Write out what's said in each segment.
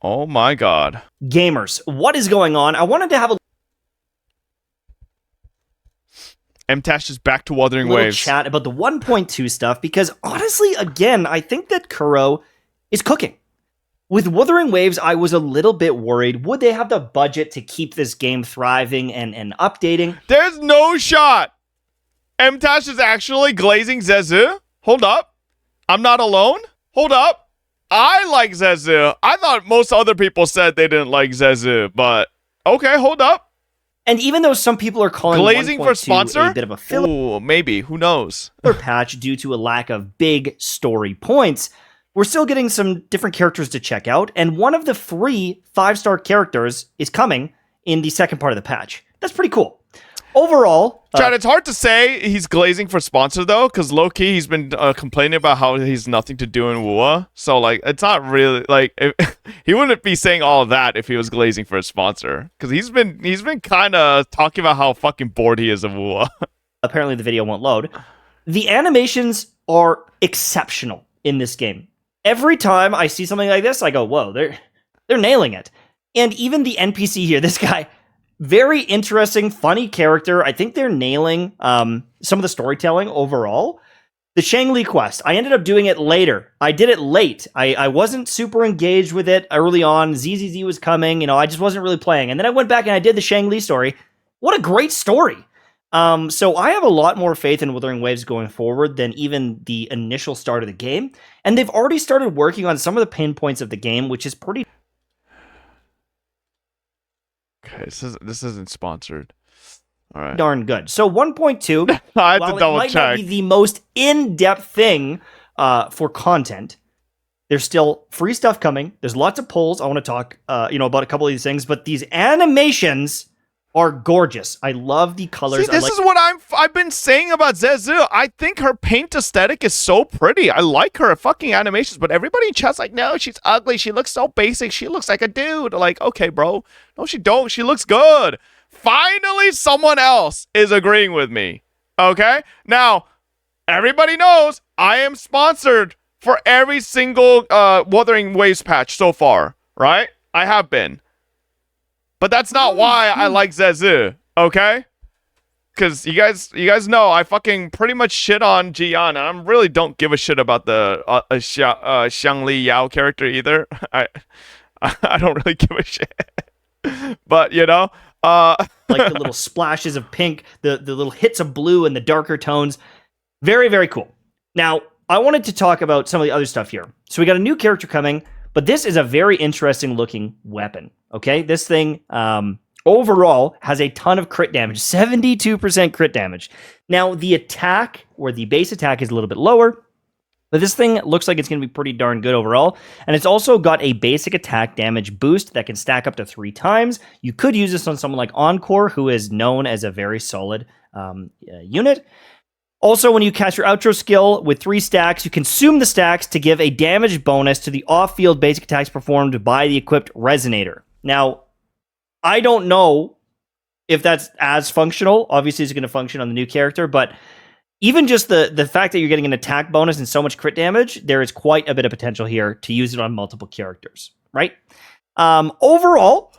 Oh my god. Gamers, what is going on? I wanted to have a M-Tash is back to Wuthering little Waves. chat about the 1.2 stuff because honestly, again, I think that Kuro is cooking. With Wuthering Waves, I was a little bit worried. Would they have the budget to keep this game thriving and updating? There's no shot. M-Tash is actually glazing Zhezhi. Hold up. I'm not alone. Hold up. I like Zhezhi. I thought most other people said they didn't like Zhezhi, but okay, hold up. And even though some people are calling Glazing for 1.2 sponsor? a bit of a filler Ooh, maybe. Who knows? patch due to a lack of big story points, we're still getting some different characters to check out, and one of the free 5-star characters is coming in the second part of the patch. That's pretty cool. Overall, Chad, it's hard to say he's glazing for sponsor, though, because low-key he's been complaining about how he's nothing to do in WUA. So, like, it's not really, like, he wouldn't be saying all of that if he was glazing for a sponsor. Because he's been kind of talking about how fucking bored he is of WUA. apparently the video won't load. The animations are exceptional in this game. Every time I see something like this, I go, whoa, they're nailing it. And even the NPC here, this guy, very interesting, funny character. I think they're nailing some of the storytelling overall. The Shangli quest, I ended up doing it later. I did it late. I wasn't super engaged with it early on. ZZZ was coming, I just wasn't really playing. And then I went back and I did the Shangli story. What a great story. So I have a lot more faith in Wuthering Waves going forward than even the initial start of the game. And they've already started working on some of the pain points of the game, which is pretty Okay, this isn't sponsored. All right. darn good. So 1.2, I had while to it double might not check. be the most in-depth thing for content, there's still free stuff coming. There's lots of polls. I want to talk about a couple of these things, but these animations are gorgeous. I love the colors. See, this is what I've been saying about Zhezhi. I think her paint aesthetic is so pretty. I like her fucking animations, but everybody in chat's like, no, she's ugly. She looks so basic. She looks like a dude. Like, okay, bro. No, she don't. She looks good. Finally, someone else is agreeing with me. Okay? Now, everybody knows I am sponsored for every single Wuthering Waves patch so far, right? I have been. But that's not why I like Zhezhi, okay? Because you guys know I fucking pretty much shit on Jian, and I really don't give a shit about the Xiangli Yao character either. I don't really give a shit. But, like the little splashes of pink, the little hits of blue and the darker tones. Very, very cool. Now, I wanted to talk about some of the other stuff here. So we got a new character coming, but this is a very interesting looking weapon. Okay, this thing overall has a ton of crit damage, 72% crit damage. Now, the attack, or the base attack, is a little bit lower, but this thing looks like it's going to be pretty darn good overall. And it's also got a basic attack damage boost that can stack up to 3 times. You could use this on someone like Encore, who is known as a very solid unit. Also, when you cast your outro skill with 3 stacks, you consume the stacks to give a damage bonus to the off-field basic attacks performed by the equipped Resonator. Now, I don't know if that's as functional. Obviously, it's going to function on the new character, but even just the fact that you're getting an attack bonus and so much crit damage, there is quite a bit of potential here to use it on multiple characters, right? Overall,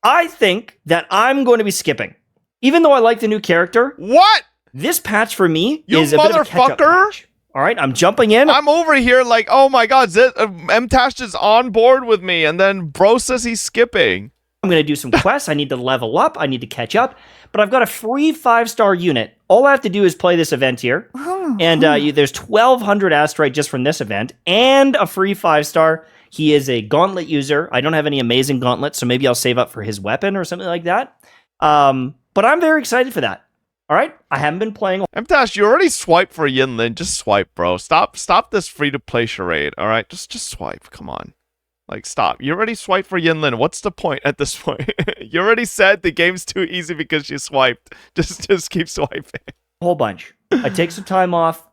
I think that I'm going to be skipping. Even though I like the new character, what? This patch for me You is a bit of a catch-up motherfucker! patch. All right, I'm jumping in. I'm over here like, oh my god, M-Tash is on board with me, and then bro says he's skipping. I'm going to do some quests. I need to level up. I need to catch up. But I've got a free 5-star unit. All I have to do is play this event here. And there's 1,200 asteroid just from this event. And a free 5-star. He is a gauntlet user. I don't have any amazing gauntlets, so maybe I'll save up for his weapon or something like that. But I'm very excited for that. All right? I haven't been playing. M-Tash, you already swiped for Yinlin. Just swipe, bro. Stop this free-to-play charade, all right? Just swipe. Come on. Like, stop. You already swiped for Yinlin. What's the point at this point? You already said the game's too easy because you swiped. Just keep swiping. A whole bunch. I take some time off,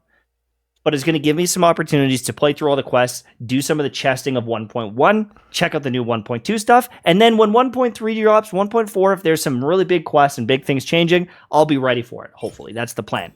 but it's going to give me some opportunities to play through all the quests, do some of the chesting of 1.1, check out the new 1.2 stuff, and then when 1.3 drops, 1.4, if there's some really big quests and big things changing, I'll be ready for it, hopefully. That's the plan.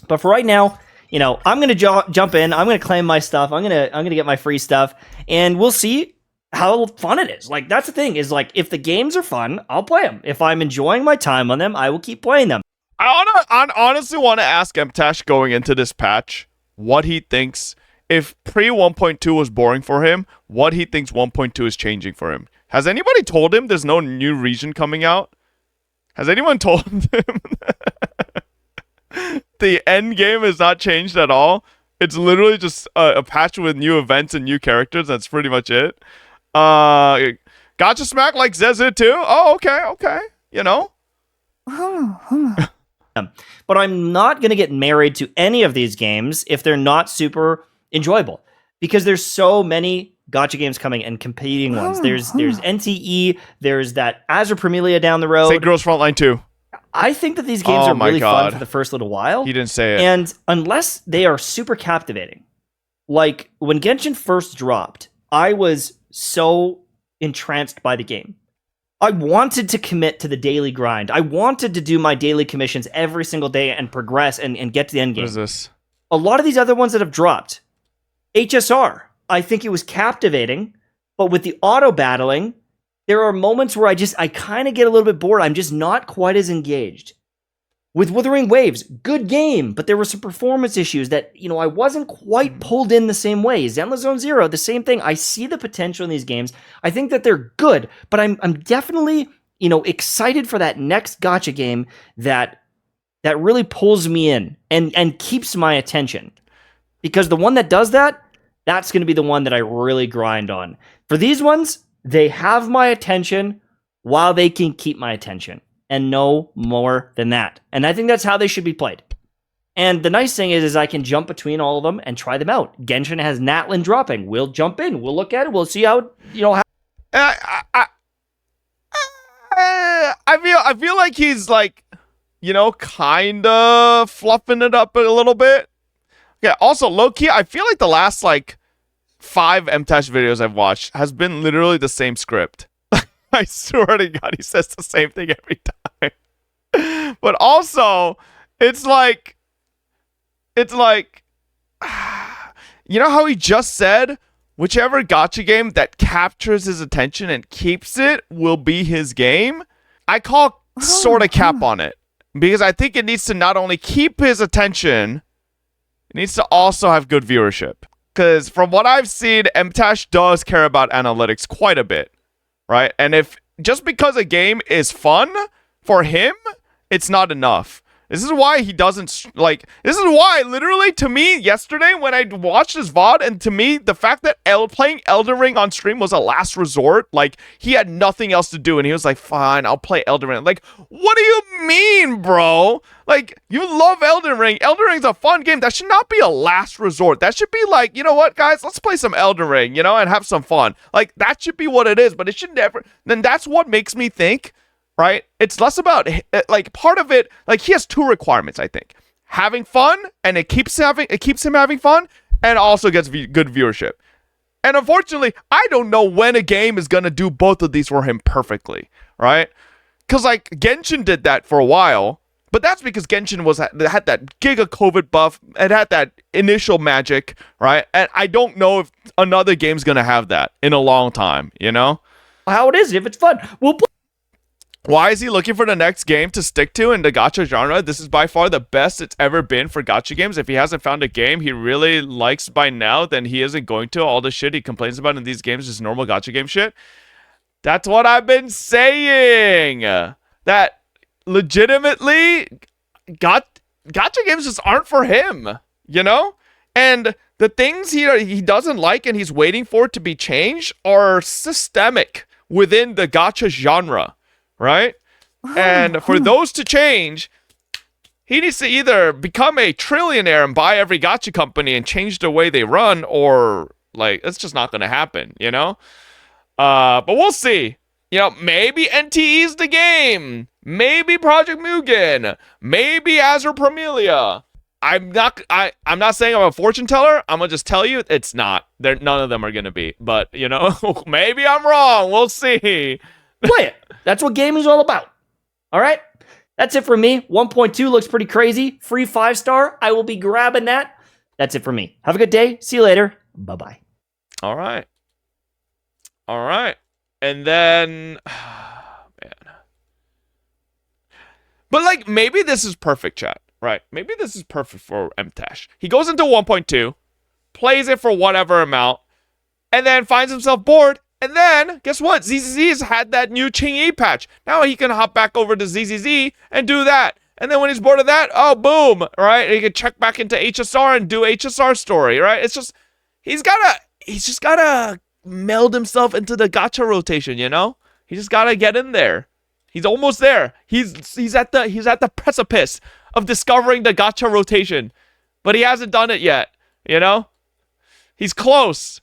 But for right now, I'm going to jump in, I'm going to claim my stuff, I'm going to get my free stuff, and we'll see how fun it is. Like, that's the thing, is like, if the games are fun, I'll play them. If I'm enjoying my time on them, I will keep playing them. I honestly want to ask Mtash going into this patch what he thinks, if pre 1.2 was boring for him, what he thinks 1.2 is changing for him. Has anybody told him there's no new region coming out? Has anyone told him the end game is not changed at all? It's literally just a patch with new events and new characters. That's pretty much it. Gacha smack like Zhezhi too? Oh, okay. You know? But I'm not going to get married to any of these games if they're not super enjoyable, because there's so many gacha games coming and competing ones. There's NTE, there's that Azure Premilia down the road. Say Girls Frontline 2. I think that these games are really fun for the first little while. He didn't say it. And unless they are super captivating, like when Genshin first dropped, I was so entranced by the game. I wanted to commit to the daily grind. I wanted to do my daily commissions every single day and progress and get to the end game. What is this? A lot of these other ones that have dropped, HSR, I think it was captivating, but with the auto battling, there are moments where I kind of get a little bit bored. I'm just not quite as engaged. With Wuthering Waves, good game, but there were some performance issues that, I wasn't quite pulled in the same way. Zenless Zone Zero, the same thing. I see the potential in these games. I think that they're good, but I'm definitely, excited for that next gacha game that really pulls me in and keeps my attention. Because the one that does that, that's going to be the one that I really grind on. For these ones, they have my attention while they can keep my attention. And no more than that. And I think that's how they should be played. And the nice thing is I can jump between all of them and try them out. Genshin has Natlin dropping. We'll jump in. We'll look at it. We'll see how, how... I feel like he's like, kind of fluffing it up a little bit. Yeah, also, low-key, I feel like the last, 5 Mtash videos I've watched has been literally the same script. I swear to God, he says the same thing every time. But also, it's like, you know how he just said, whichever gacha game that captures his attention and keeps it will be his game? I call sort of cap on it, because I think it needs to not only keep his attention, it needs to also have good viewership. Because from what I've seen, Mtash does care about analytics quite a bit. Right? And if just because a game is fun for him, it's not enough. This is why he doesn't this is why literally to me yesterday when I watched his VOD, and to me the fact that playing Elden Ring on stream was a last resort, he had nothing else to do and he was like, fine, I'll play Elden Ring. What do you mean, bro? You love Elden Ring. Elden Ring's a fun game. That should not be a last resort. That should be you know what, guys? Let's play some Elden Ring, and have some fun. That should be what it is, but it should never. Then that's what makes me think, right? It's less about, part of it, he has 2 requirements, I think. Having fun, and it keeps him having fun, and also gets good viewership. And unfortunately, I don't know when a game is going to do both of these for him perfectly, right? Because, Genshin did that for a while. But that's because Genshin had that giga COVID buff. It had that initial magic, right? And I don't know if another game's going to have that in a long time, How it is, if it's fun, we'll play. Why is he looking for the next game to stick to in the gacha genre? This is by far the best it's ever been for gacha games. If he hasn't found a game he really likes by now, then he isn't going to. All the shit he complains about in these games is normal gacha game shit. That's what I've been saying. That legitimately, gacha games just aren't for him, And the things he doesn't like and he's waiting for to be changed are systemic within the gacha genre, right? And for those to change, he needs to either become a trillionaire and buy every gacha company and change the way they run, or it's just not going to happen, But we'll see. Maybe NTE's the game. Maybe Project Mugen. Maybe Azure Premilia. I'm not saying I'm a fortune teller. I'm gonna just tell you it's not. None of them are gonna be. But maybe I'm wrong. We'll see. Play it. That's what gaming's all about. All right. That's it for me. 1.2 looks pretty crazy. Free 5-star. I will be grabbing that. That's it for me. Have a good day. See you later. Bye-bye. All right. All right. And then, man. But like, maybe this is perfect, chat. Right? Maybe this is perfect for MTash. He goes into 1.2, plays it for whatever amount, and then finds himself bored. And then, guess what? ZZZ has had that new Ching-E patch. Now he can hop back over to ZZZ and do that. And then when he's bored of that, oh, boom, right? He can check back into HSR and do HSR story, right? It's just, he's just gotta meld himself into the gacha rotation, you know? He just gotta get in there. He's almost there. He's at the precipice of discovering the gacha rotation. But he hasn't done it yet, you know? He's close.